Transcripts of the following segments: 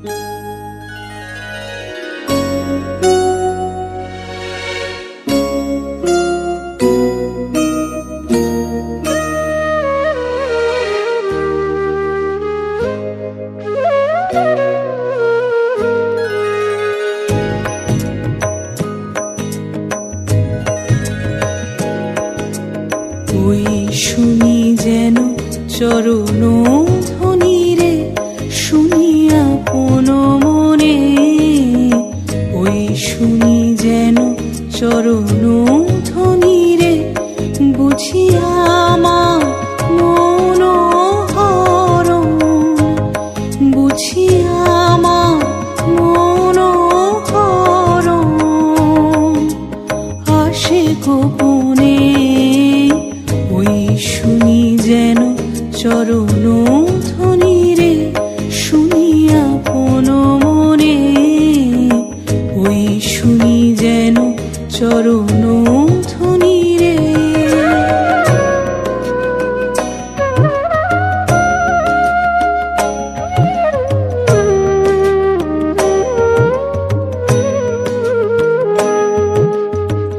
ওই শুনি যেন চরণ ধ্বনি রে, শুনি আপন মনে। ওই শুনি যেন চরণ ধ্বনি রে, বুঝি আমার মন হরণ, বুঝি আমার মন হরণ। আসে গোপনে ওই শুনি যেন চরণ ধ্বনি রে, শুনি আপন মনে। ওই শুনি যেন চরণ ধ্বনি রে।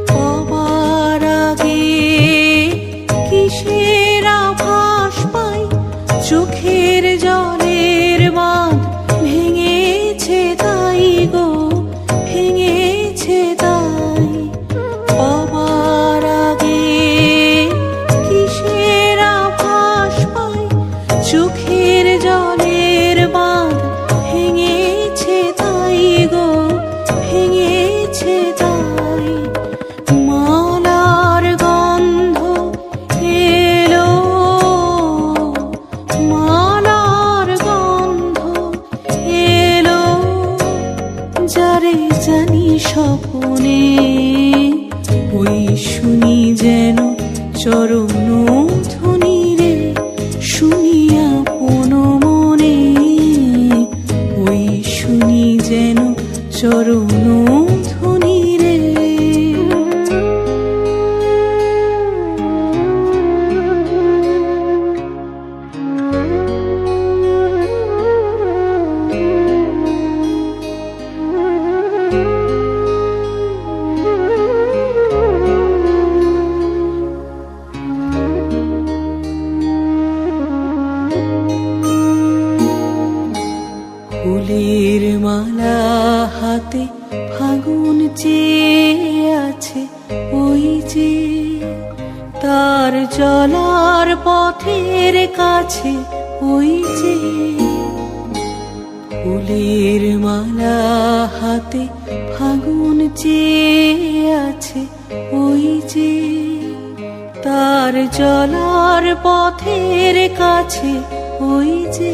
পাবার আগে কিসের আভাস পাই, চোখের জলের বাঁধ ভেঙেছে তাই গো, ভেঙেছে তাই। পাবার আগে কিসের আভাস পাই, চোখের জলের বাঁধ ভেঙেছে তাই গো, ভেঙেছে তাই। মালার গন্ধ এলো, মালার গন্ধ এলো, যারে জানি স্বপনে। ওই শুনি যেন চরণ ধ্বনি রে, শুনি আপন মনে। ওই শুনি যেন চরণ ধ্বনি রে। ফুলের মালা হাতে ফাগুন চেয়ে আছে, ওই যে তার চলার পথের কাছে, ওই যে। ফুলের মালা হাতে ফাগুন চেয়ে আছে, ওই যে তার চলার পথের কাছে, ওই যে।